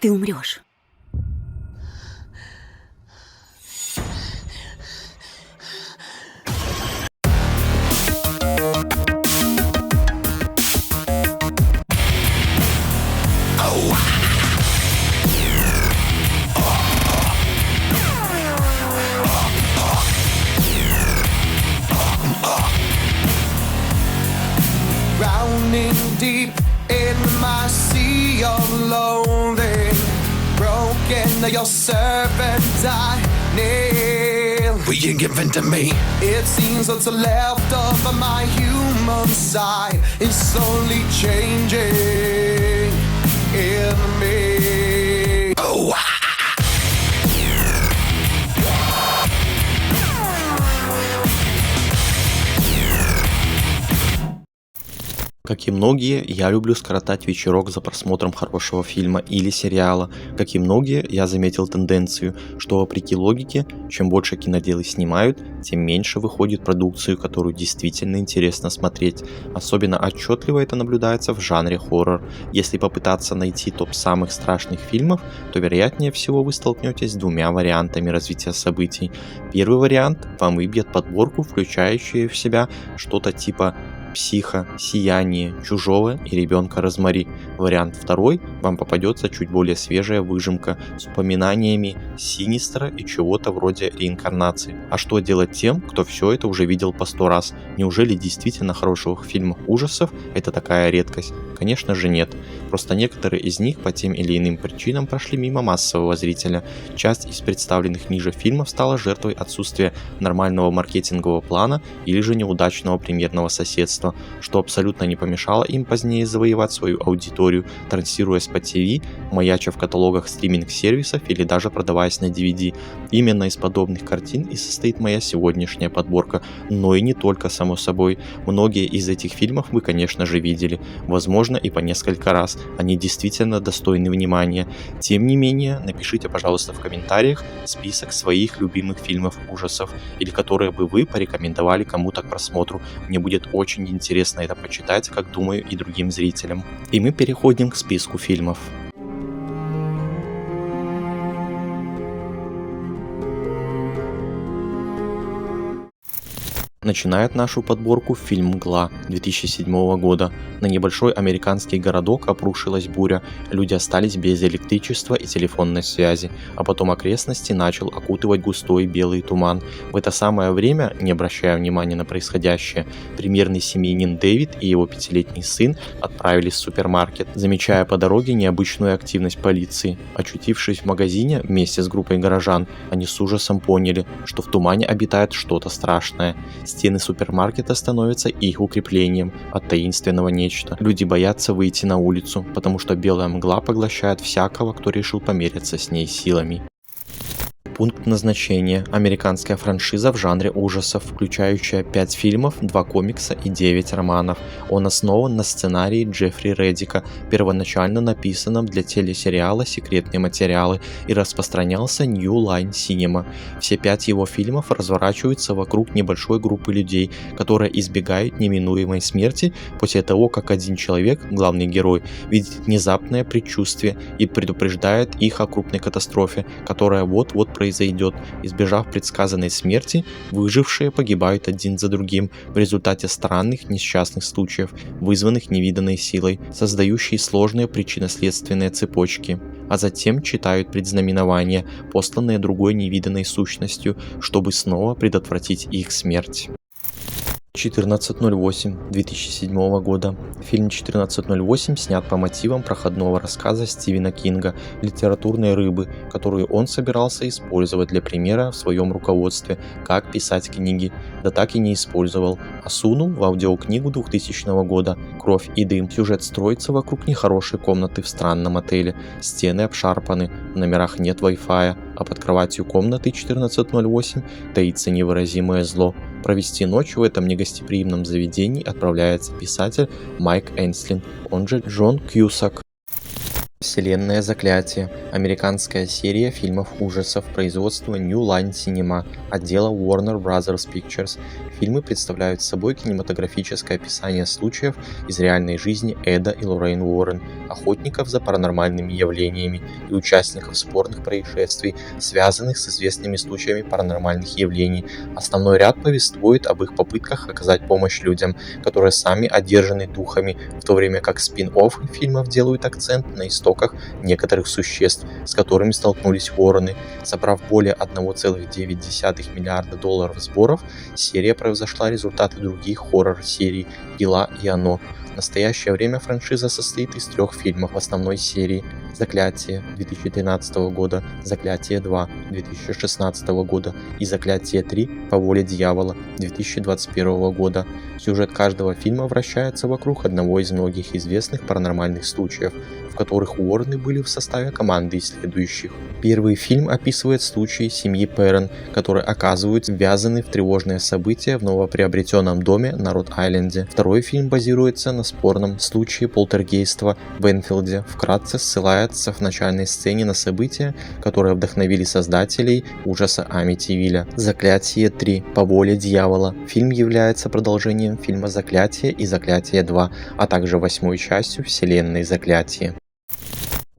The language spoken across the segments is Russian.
Ты умрешь. Drowning deep in my sea of loathing, broken your servant I nail. Being given to me, it seems what's left of my human side is slowly changing in me. Oh. Как и многие, я люблю скоротать вечерок за просмотром хорошего фильма или сериала. Как и многие, я заметил тенденцию, что вопреки логике, чем больше киноделы снимают, тем меньше выходит продукцию, которую действительно интересно смотреть. Особенно отчетливо это наблюдается в жанре хоррор. Если попытаться найти топ самых страшных фильмов, то вероятнее всего вы столкнетесь с двумя вариантами развития событий. Первый вариант вам выбьет подборку, включающую в себя что-то типа «Психо», «Сияние», «Чужого» и «Ребенка Розмари». Вариант второй вам попадется чуть более свежая выжимка с упоминаниями Синистера и чего-то вроде реинкарнации. А что делать тем, кто все это уже видел по 100 раз? Неужели действительно хороших фильмов ужасов это такая редкость? Конечно же нет. Просто некоторые из них по тем или иным причинам прошли мимо массового зрителя. Часть из представленных ниже фильмов стала жертвой отсутствия нормального маркетингового плана или же неудачного премьерного соседства, что абсолютно не помешало им позднее завоевать свою аудиторию, транслируясь по ТВ, маяча в каталогах стриминг-сервисов или даже продаваясь на DVD. Именно из подобных картин и состоит моя сегодняшняя подборка, но и не только, само собой. Многие из этих фильмов вы, конечно же, видели, возможно, и по несколько раз. Они действительно достойны внимания. Тем не менее, напишите, пожалуйста, в комментариях список своих любимых фильмов ужасов, или которые бы вы порекомендовали кому-то к просмотру. Мне будет очень интересно это почитать, как думаю, и другим зрителям. И мы переходим к списку фильмов. Начинает нашу подборку фильм «Мгла» 2007 года. На небольшой американский городок обрушилась буря, люди остались без электричества и телефонной связи, а потом окрестности начал окутывать густой белый туман. В это самое время, не обращая внимания на происходящее, примерный семьянин Дэвид и его 5-летний сын отправились в супермаркет, замечая по дороге необычную активность полиции. Очутившись в магазине вместе с группой горожан, они с ужасом поняли, что в тумане обитает что-то страшное. Стены супермаркета становятся их укреплением от таинственного нечто. Люди боятся выйти на улицу, потому что белая мгла поглощает всякого, кто решил помериться с ней силами. Пункт назначения. Американская франшиза в жанре ужасов, включающая 5 фильмов, 2 комикса и 9 романов. Он основан на сценарии Джеффри Реддика, первоначально написанном для телесериала «Секретные материалы» и распространялся New Line Cinema. Все 5 его фильмов разворачиваются вокруг небольшой группы людей, которая избегает неминуемой смерти после того, как один человек, главный герой, видит внезапное предчувствие и предупреждает их о крупной катастрофе, которая вот-вот произойдет. Избежав предсказанной смерти, выжившие погибают один за другим в результате странных несчастных случаев, вызванных невиданной силой, создающей сложные причинно-следственные цепочки, а затем читают предзнаменования, посланные другой невиданной сущностью, чтобы снова предотвратить их смерть. 14.08 2007 года. Фильм 14.08 снят по мотивам проходного рассказа Стивена Кинга «Литературные рыбы», которую он собирался использовать для примера в своем руководстве «Как писать книги», да так и не использовал, а сунул в аудиокнигу 2000 года «Кровь и дым». Сюжет строится вокруг нехорошей комнаты в странном отеле. Стены обшарпаны, в номерах нет Wi-Fi, а под кроватью комнаты 14.08 таится невыразимое зло. Провести ночь в этом негостеприимном заведении отправляется писатель Майк Энслин, он же Джон Кьюсак. Вселенная Заклятие. Американская серия фильмов ужасов производства New Line Cinema, отдела Warner Bros. Pictures. Фильмы представляют собой кинематографическое описание случаев из реальной жизни Эда и Лоррейн Уоррен, охотников за паранормальными явлениями и участников спорных происшествий, связанных с известными случаями паранормальных явлений. Основной ряд повествует об их попытках оказать помощь людям, которые сами одержаны духами, в то время как спин-офф фильмов делают акцент на истоках некоторых существ, с которыми столкнулись Уоррены. Собрав более 1,9 миллиарда долларов сборов, серия превзошла результаты других хоррор-серий «Пила» и «Оно». В настоящее время франшиза состоит из 3 фильмов в основной серии: «Заклятие» 2013 года, «Заклятие 2» 2016 года и «Заклятие 3. По воле дьявола» 2021 года. Сюжет каждого фильма вращается вокруг одного из многих известных паранормальных случаев, в которых Уоррены были в составе команды исследующих. Первый фильм описывает случаи семьи Перрон, которые оказываются ввязаны в тревожные события в новоприобретенном доме на Род-Айленде. Второй фильм базируется на спорном случае полтергейства в Энфилде, вкратце ссылается в начальной сцене на события, которые вдохновили создателей ужаса Амитивилля. «Заклятие 3. По воле дьявола». Фильм является продолжением фильма «Заклятие» и «Заклятие 2», а также 8-й частью вселенной «Заклятие».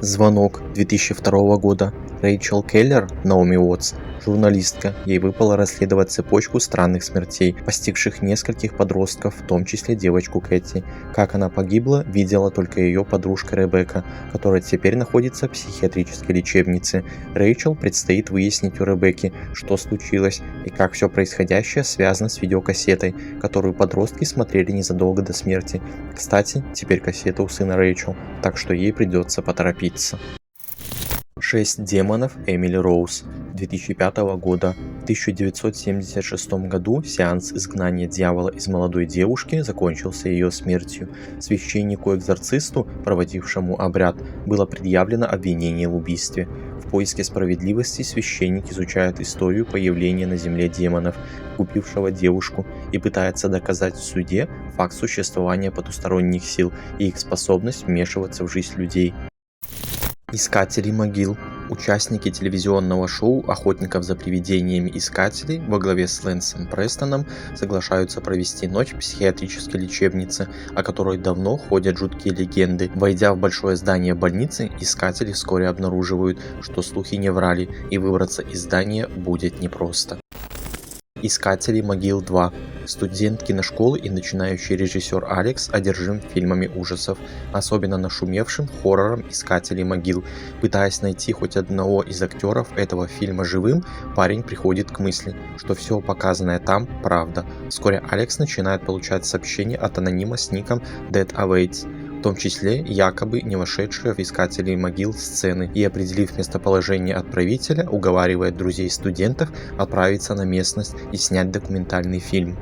«Звонок» 2002 года. Рэйчел Келлер, Наоми Уотс, журналистка. Ей выпало расследовать цепочку странных смертей, постигших нескольких подростков, в том числе девочку Кэти. Как она погибла, видела только ее подружка Ребекка, которая теперь находится в психиатрической лечебнице. Рэйчел предстоит выяснить у Ребекки, что случилось и как все происходящее связано с видеокассетой, которую подростки смотрели незадолго до смерти. Кстати, теперь кассета у сына Рэйчел, так что ей придется поторопиться. 6 демонов Эмили Роуз 2005 года. В 1976 году сеанс изгнания дьявола из молодой девушки закончился ее смертью. Священнику-экзорцисту, проводившему обряд, было предъявлено обвинение в убийстве. В поиске справедливости священник изучает историю появления на земле демонов, купившего девушку, и пытается доказать в суде факт существования потусторонних сил и их способность вмешиваться в жизнь людей. Искатели могил. Участники телевизионного шоу «Охотников за привидениями. Искатели» во главе с Лэнсом Престоном соглашаются провести ночь в психиатрической лечебнице, о которой давно ходят жуткие легенды. Войдя в большое здание больницы, искатели вскоре обнаруживают, что слухи не врали, и выбраться из здания будет непросто. Искатели могил 2. Студент киношколы и начинающий режиссер Алекс одержим фильмами ужасов, особенно нашумевшим хоррором «Искатели могил». Пытаясь найти хоть одного из актеров этого фильма живым, парень приходит к мысли, что все показанное там – правда. Вскоре Алекс начинает получать сообщения от анонима с ником Dead Awaits, в том числе якобы не вошедшие в «Искателей могил» сцены, и, определив местоположение отправителя, уговаривает друзей студентов отправиться на местность и снять документальный фильм.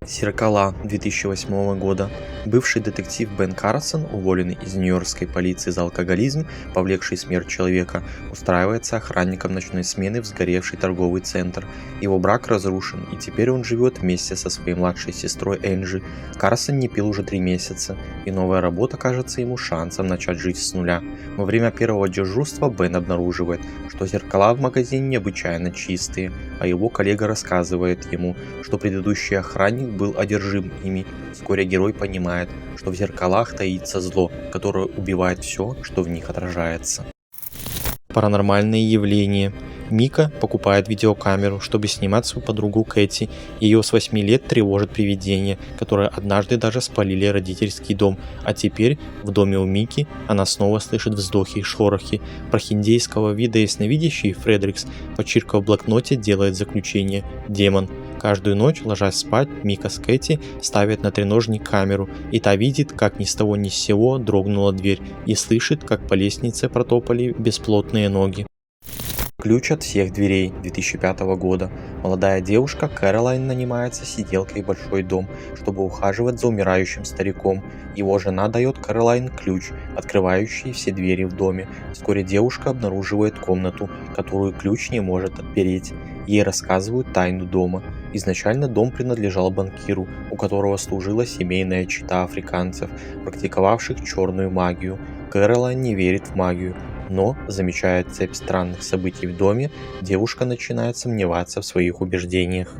«Зеркала» 2008 года. Бывший детектив Бен Карсон, уволенный из нью-йоркской полиции за алкоголизм, повлекший смерть человека, устраивается охранником ночной смены в сгоревший торговый центр. Его брак разрушен, и теперь он живет вместе со своей младшей сестрой Энджи. Карсон не пил уже 3 месяца, и новая работа кажется ему шансом начать жить с нуля. Во время первого дежурства Бен обнаруживает, что зеркала в магазине необычайно чистые, а его коллега рассказывает ему, что предыдущий охранник был одержим ими. Вскоре герой понимает, что в зеркалах таится зло, которое убивает все, что в них отражается. Паранормальные явления. Мика покупает видеокамеру, чтобы снимать свою подругу Кэти. Ее с 8 лет тревожит привидения, которые однажды даже спалили родительский дом, а теперь в доме у Мики она снова слышит вздохи и шорохи. Прохиндейского вида ясновидящий Фредерикс, подчеркнув в блокноте, делает заключение: демон. Каждую ночь, ложась спать, Мика с Кэти ставят на треножник камеру, и та видит, как ни с того ни с сего дрогнула дверь, и слышит, как по лестнице протопали бесплотные ноги. Ключ от всех дверей 2005 года. Молодая девушка Кэролайн нанимается сиделкой в большой дом, чтобы ухаживать за умирающим стариком. Его жена дает Кэролайн ключ, открывающий все двери в доме. Вскоре девушка обнаруживает комнату, которую ключ не может отпереть. Ей рассказывают тайну дома. Изначально дом принадлежал банкиру, у которого служила семейная чета африканцев, практиковавших черную магию. Кэролайн не верит в магию, но, замечая цепь странных событий в доме, девушка начинает сомневаться в своих убеждениях.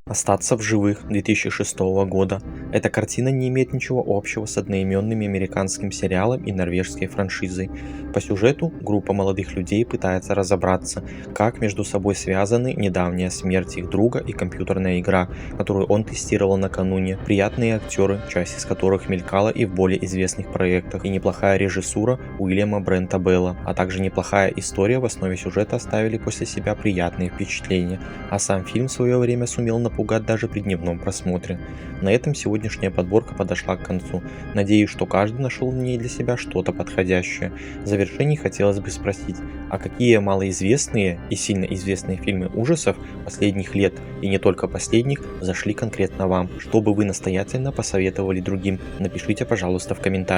«Остаться в живых» 2006 года. Эта картина не имеет ничего общего с одноименным американским сериалом и норвежской франшизой. По сюжету группа молодых людей пытается разобраться, как между собой связаны недавняя смерть их друга и компьютерная игра, которую он тестировал накануне, приятные актеры, часть из которых мелькала и в более известных проектах, и неплохая режиссура Уильяма Брента Белла, а также неплохая история в основе сюжета оставили после себя приятные впечатления, а сам фильм в свое время сумел напугать даже при дневном просмотре. На этом сегодняшняя подборка подошла к концу. Надеюсь, что каждый нашел в ней для себя что-то подходящее. В завершении хотелось бы спросить, а какие малоизвестные и сильно известные фильмы ужасов последних лет, и не только последних, зашли конкретно вам? Что бы вы настоятельно посоветовали другим? Напишите, пожалуйста, в комментариях.